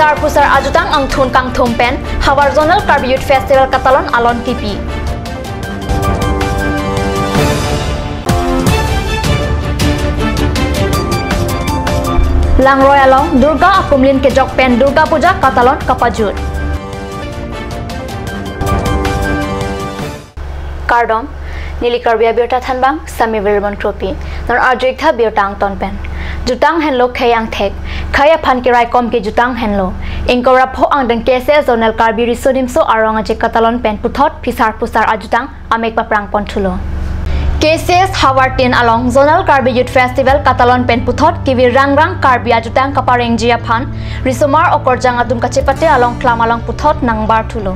Pisar pusar ajutang ang thun kang thumpen Hawar Zonal Karbi Youth Festival Katalon alon TV. Lang Royalong Durga Akumlin ke Jokpen Durga Puja Katalon Kapajut. Kardom Nili Karbia Biota Thanbang Sami Virban Kropi Nor Arjikha Biotang Tonpen Jutang Henlo Kayang Tek Kaya Pankirai Kom ke Jutang Henlo Ingkora Po ang deng kese zonal Karbi Risodim so arong aje Katalon pen puthot Pisar pusar ajutang amek paprang pontulo Cases Hawartin along Zonal Karbi Youth Festival Katalon pen puthot kiwi rang Karbi ajutang kapareng jiaphan Risomar okorjang adum kachepate along klam along puthot nang bartulo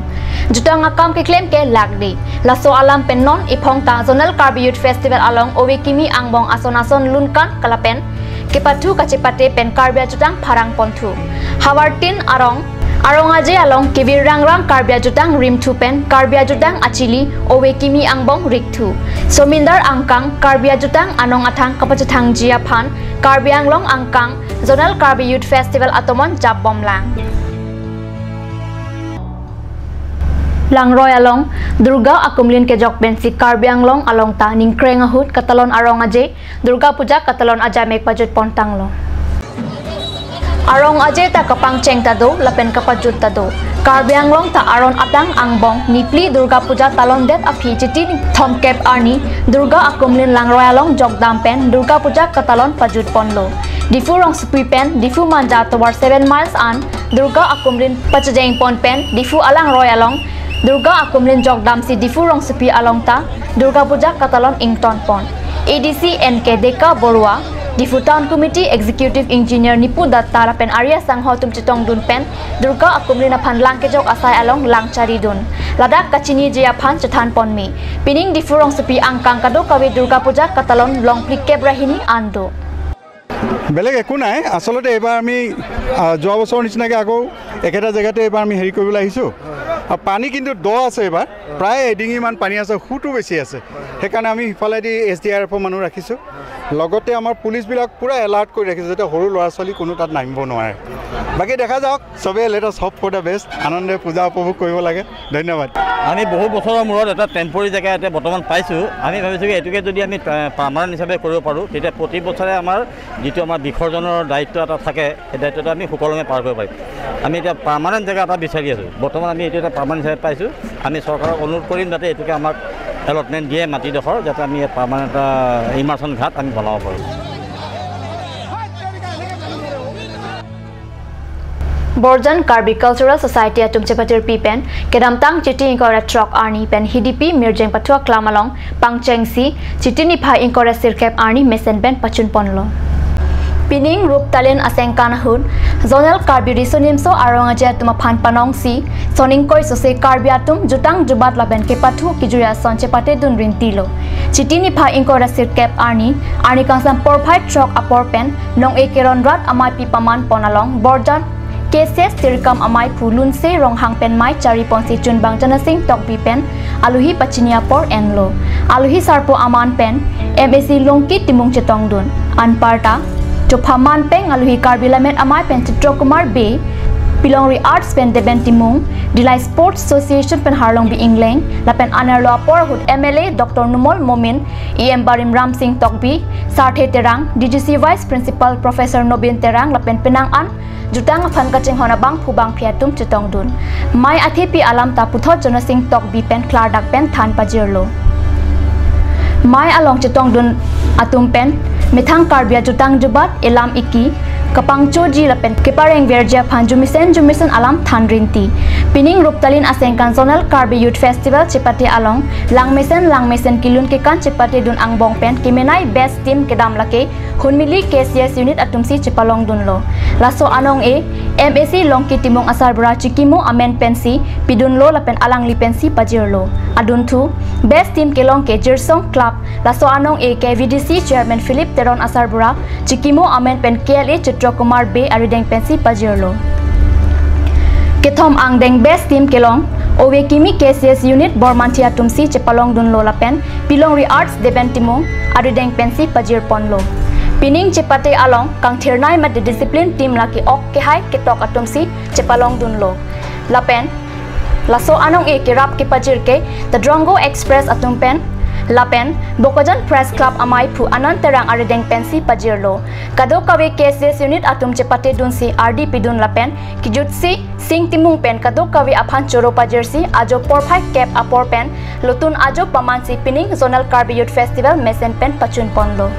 Jutang akam ke claim ke lagdi laso alam pen non ipong ta Zonal Karbi Youth Festival along owekimi angbong ason lunkan kalapen kepatu kachepate pen Karbi ajutang parang pontu Hawartin arong aje along kiwi rang Karbi ajutang rim tu pen Karbi ajutang achili owekimi angbong riktu Somindar angkang Karbi ajutang anong atang kapacetang jiaphan Karbi anglong angkang Zonal Karbi Youth Festival atomon jabbom lang Lang Royalong Durga Akumlin ke Jokben si Karbi anglong along ta ningkreng ahut Katalon arong aje Durga Puja Katalon aja mek pajut pontang lo Arong aje ta kapang cheng tado lapen kapajut tado Karbi anglong ta aron atang angbong nipli Durga Puja talon det api chiti thom kep arni Durga Akumlin Lang Royalong jokdam pen Durga Puja Katalon pajut ponlo Difu rong supi pen difu manja toward 7 miles an Durga Akumlin pachajeng pon pen difu alang Royalong Durga Akumlin jokdam si difu rong supi along ta Durga Puja Katalon ington pon ADC NK Deka Borua Difu Town Committee Executive Engineer Nipu Datta lapen Arya Sangho tum chitong dun pen Durga Akumlin aphan lang ke jok asai along lang chari dun ladak kachini jia phan chathan pon mi pining difu rong supi angkang kado kawi Durga Puja Katalon long plikep rahini ando বেলেগ একো নাই আসলতে এবাৰ আমি যোৱা বছৰ নিচিনাকৈ আকৌ একেটা জেগাতে এবাৰ আমি হেৰি কৰিবলৈ আহিছোঁ আৰু পানী কিন্তু দ আছে এবাৰ প্ৰায় এডিঙিমান পানী আছে খুটো বেছি আছে সেইকাৰণে আমি সিফালেদি SDRFৰ মানুহ ৰাখিছোঁ লগতে আমাৰ পুলিচবিলাক পুৰা এলাৰ্ট কৰি ৰাখিছোঁ যাতে সৰু ল'ৰা ছোৱালী কোনো তাত নামিব নোৱাৰে বাকী দেখা যাওক চবে let's hope for the best আনন্দে পূজা উপভোগ কৰিব লাগে ধন্যবাদ আমি বহু বছৰৰ মূৰত এটা টেম্পৰাৰী জেগা ইয়াতে বৰ্তমান পাইছোঁ আমি ভাবিছোঁ যে এটোকে যদি আমি পাৰ্মানেণ্ট হিচাপে কৰিব পাৰোঁ তেতিয়া প্ৰতি বছৰে আমাৰ যিটো আমাৰ বিসৰ্জনৰ দায়িত্ব এটা থাকে সেই দায়িত্বটো আমি সুকলমে পাৰ কৰিব পাৰিম আমি এতিয়া পাৰ্মানেণ্ট জেগা এটা বিচাৰি আছোঁ বৰ্তমান আমি এইটো এটা পাৰ্মানেণ্ট হিচাপে পাইছোঁ আমি চৰকাৰক অনুৰোধ কৰিম যাতে এইটোকে আমাক এলটমেণ্ট দিয়ে মাটিডোখৰ যাতে আমি পাৰ্মানেণ্ট এটা ইমাৰ্চন ঘাট আমি বনাব পাৰোঁ Borjan Karbi Cultural Society atum chepatir pipen kedamtang chiti inkore trok arni pen hidipi mirjeng patua klamalong pangchengsi chiti nipha inkore sirkep arni mesen ben pachun ponlo Pining rup talen asengkan hud Zonal Karbi risonim so arong aja tuma phan panong si soning koi sose Karbi atum jutang jubat laben ke patu kijuya son chepate dun rintilo chiti nipha inkore sirkep arni kangsam porphai trok apor pen nong ekeron rat amai pipaman ponalong Borjan Cases tirkam amai pulun se rong hang pen mai chari ponsi chun bang janasing tok bi pen aluhi pachinia por enlo aluhi sarpo aman pen MSc longki timung chetong dun anparta chophaman peng aluhi Karbilamet amai pen Chitrokumar be Pilongri Arts pen deben timung Dilai Sports Association pen harlong bi ingleng lapen anerlo apor hut MLA Dr Numol Momin EM Barim Ram Singh Tokbi Sarthe Terang DGC Vice Principal Professor Nobin Terang lapen penang an jutang aphan kaching hona bang phubang phiatum chitong dun mai athepi alam ta puthot jonasing tok bi pen klardak pen than pajirlo mai along chitong dun atum pen mithang Karbia jutang jubat elam iki kapang choji lapen kepareng verja phan jumisen alam than rinti pining ruptalin asengkan Zonal Karbi Youth Festival chepati along langmesen kilun ke kan chepati dun angbong pen kimenai best team kedam lake hunmili KCS unit atumsi chepalong dunlo laso anong e MSc longki timong asar bra chikimo amen pensi pidun lo lapen alang li pensi pajirlo adun thu best team kelong ke Jirsong Club laso anong e KVDC chairman Philip Teron asar bra chikimo amen pen KLA Chitrokumar be arideng pensi pajirlo Kethom ang deng best team kelong Owekimi KCS unit Bormantia tumsi chepalong dun lo lapen Pilongri Arts deben timong arideng pensi pajir ponlo Pining chepate along kang thirnai mat the discipline team laki ok ke hai ke tok atumsi chepalong dunlo. Lapen laso anong e ke rap ke pajir ke the Drongo Express atumpen Lapen Bokojan Press Club amai pu ananterang arideng pensi pajirlo. Kado kawe KCS unit atum chepate dunsi RDP dun lapen kijutsi sing timung pen kado kawe aphan choro pajirsi ajo porphai cap apor pen lutun ajo pamansi pining zonal Karbi Youth Festival mesen pen pachun ponlo.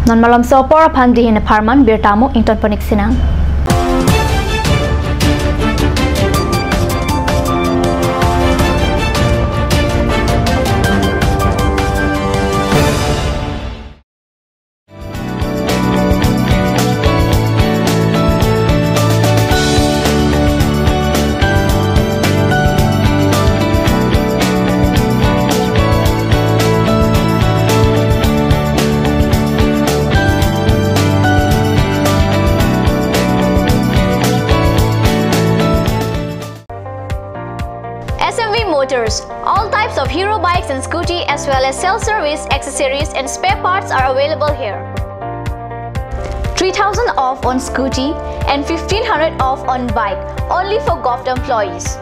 Non malam so por aphan dihin aparman birtamu inton ponik sinang. All types of hero bikes and scooty as well as self-service, accessories and spare parts are available here. 3,000 off on scooty and 1,500 off on bike only for GOVT employees.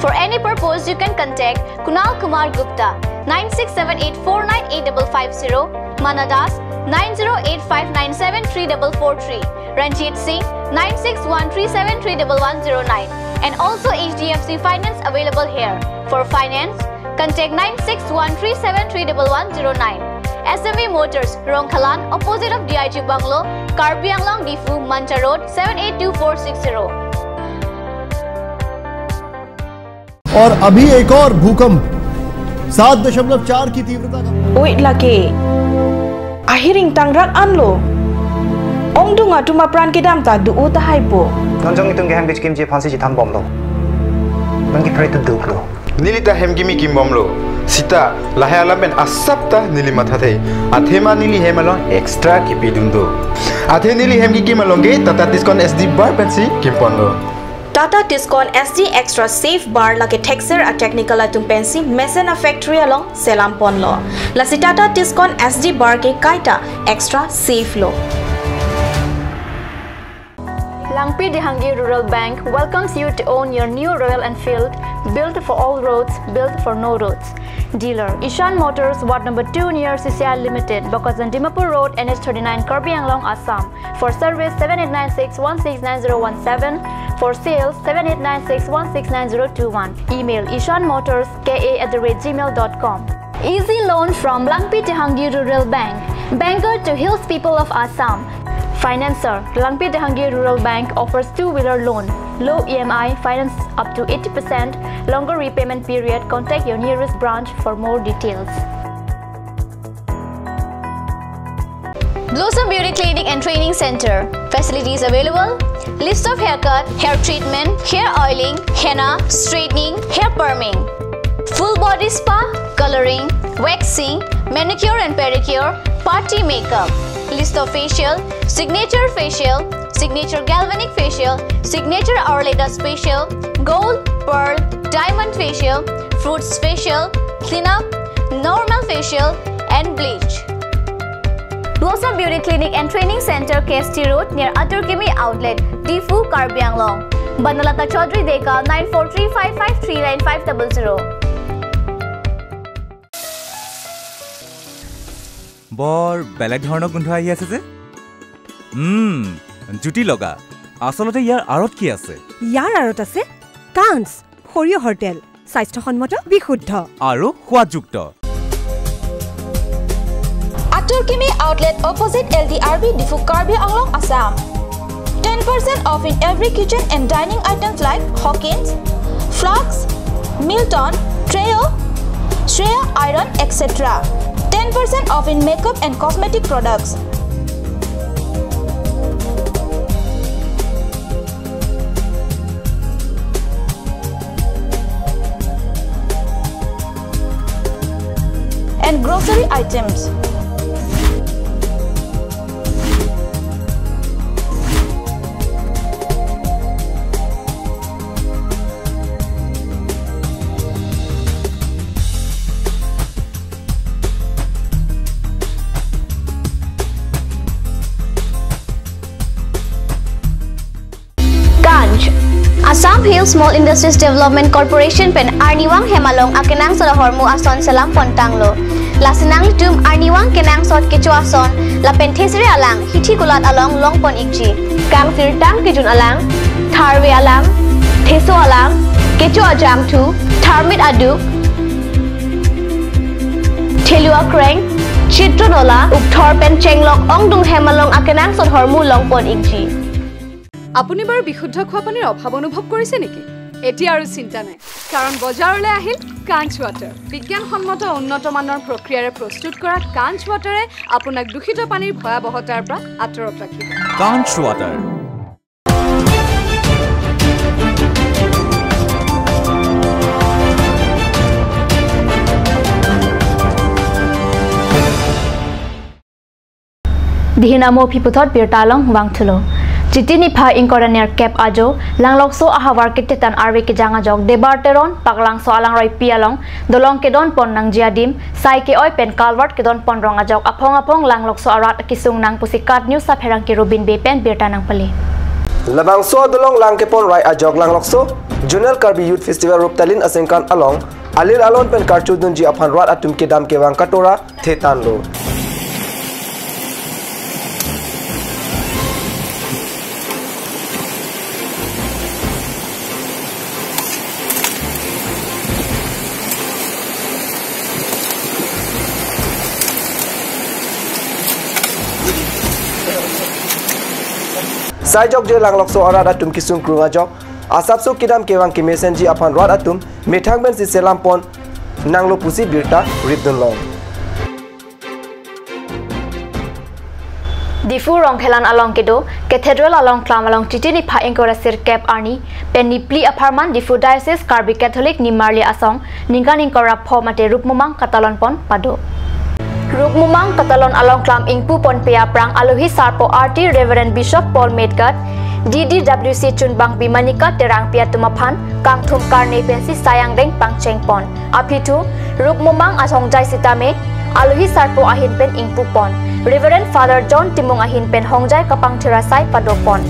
For any purpose, you can contact Kunal Kumar Gupta 9678498550, Manadas 9085973443, Ranjit Singh 9613731109, and also HDFC Finance available here. For finance, contact 9613731109. SMV Motors, Rongkhalan, opposite of DIG Bungalow, Karbi Anglong Difu, Mancha Road, 782460. और अभी एक और भूकंप 7.4 की तीव्रता का Wait lagi. Ahiring tangrak anlo. Ong dunga tuma pran kidam ta du uta haipo. Nonjong itong geham bitch kimchi phansi jitam bomlo. Nangki pray to duklo. Nilita hemgimi kimbomlo. Sita lahaya laben asapta nili mathate. Athema nili hemalon extra kipidundo. Athe nili hemgi kimalonge Tata Tiscon SD bar pensi kimponlo. Tata Tiscon SD Extra Safe Bar laki texer a technical atum pensi Mesena Factory along Selam Ponlo. Lasi Tata Tiscon SD Bar ke kaita Extra Safe lo. Langpi Dihangi Rural Bank welcomes you to own your new Royal Enfield, built for all roads, built for no roads. Dealer Ishan Motors, Ward number 2 near CCI Limited, Bokazan Dimapur Road, NH39, Karbi Anglong, Assam. For service 7896169017. For sales 7896169021. Email ishanmotorska@gmail.com. Easy loan from Langpi Dihangi Rural Bank, banker to hills people of Assam. Financer, Langpi Dihangi Rural Bank offers two-wheeler loan, low EMI, finance up to 80%, longer repayment period. Contact your nearest branch for more details. Blossom Beauty Clinic and Training Center. Facilities available: list of haircut, hair treatment, hair oiling, henna, straightening, hair perming, full body spa, coloring, waxing, manicure and pedicure, party makeup. List of facial: signature facial, signature galvanic facial, signature Auraleda facial, gold, pearl, diamond facial, fruits facial, cleanup, normal facial, and bleach. Blossom Beauty Clinic and Training Center, KST Road near Aturkimi Outlet, Difu, Karbi Anglong. Banalata Chaudhary Deka 9435539500. বৰ বেলেগ ধৰণৰ গোন্ধ আহি আছে যে জুটি লগা আসলতে ইয়াৰ আৰত কি আছে ইয়াৰ আৰত আছে কান্স সৰিয়হৰ তেল স্বাস্থ্যসন্মত বিশুদ্ধ আৰু সোৱাদযুক্ত Aturkimi Outlet opposite LDRB Difu Karbi Anglong Assam. 10% off in every kitchen and dining items like Hawkins, Flax, Milton, Treo, Shreya Iron, etc. 10% off in makeup and cosmetic products. And grocery items. Palm Hill Small Industries Development Corporation pen Arniwang Hemalong akenang sa hormu ason selam pontanglo. Lasinang litum Arniwang kenang sot kecu ason la pentesiri alang hiti kulat along longpon ikji. Kang sirtang kijun alang, tharwe alang, teso alang, kecu ajam tu, tharmit aduk, telua kreng, chitronola, ukthor pen chenglok ongdung Hemalong akenang sot hormu longpon ikji. আপুনি বাৰু বিশুদ্ধ খোৱা পানীৰ অভাৱ অনুভৱ কৰিছে নেকি? এতিয়া আৰু চিন্তা নাই, কাৰণ বজাৰলৈ আহিল কাঞ্চ ৱাটাৰ। বিজ্ঞানসন্মত উন্নত মানৰ প্ৰক্ৰিয়াৰে প্ৰস্তুত কৰা কাঞ্চ ৱাটাৰে আপোনাক দূষিত পানীৰ ভয়াৱহতাৰ পৰা আঁতৰত ৰাখিব। কাঞ্চ water. Dihinamo piputot birtalong wangtulo. Citini pha inkoraner cap ajo langlokso ahawar kitetan arwe ke janga jog debarteron paklang so alang roi pialong dolong kedon pon nang jiadim sai ke oi pen kalwart kedon pon ronga jog apong langlokso arat kisung nang pusikat news sa pherang ke robin be pen birta nang pali labang so dolong lang ke pon rai ajog langlokso junior karbi youth festival ruptalin asengkan along alir alon pen karchudun ji aphan rat atum ke dam ke wang katora thetan lo Sai jok je langlok so arat atum kisung krunga jok asap so kidam kewang ki mesenji apan rat atum methang ben si selampon nanglo pusi birta ribdun long Difu rong helan along kedo cathedral along clam along titini pha engkora sir cap arni penipli apartment difu diocese karbi catholic ni marli asong ningkan engkora phomate rupmumang katalon pon pado Rukmumang katalon along klam ingpu pon pea prang aluhi sarpo RT Reverend Bishop Paul Medgat DDWC chunbang bimanika terang pia tumaphan kangthum karne pensi sayang deng pangcheng pon apitu Rukmumang asong jai sitame aluhi sarpo ahin pen ingpu pon Reverend Father John Timung ahin pen hongjai kapang therasai padopon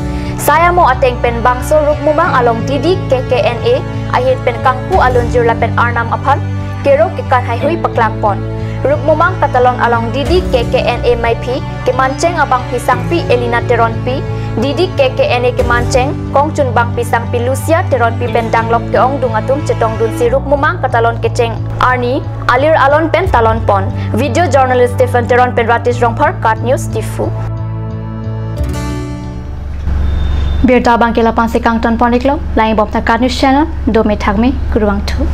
sayamo ateng pen bangso Rukmumang along DD KKNA ahin pen kangpu alun jirla pen arnam aphan kero kikan haihui paklang pon Rukmumang katalon along Didi KKNA Maipi Kemanceng abang pisang pi Elina Teron pi Didi KKNA Kemanceng Kong chun bang pisang pi Lucia Teron pi bendang lok keong dungatum cetong dun si Rukmumang katalon keceng Arni Alir alon pen talon pon Video journalist Stephen Teron pen ratis rongpar Kat News Tifu Birta bang kela pansi kang ton pon iklo Lain bopta Kat News channel Domi thagmi Kuruwang tu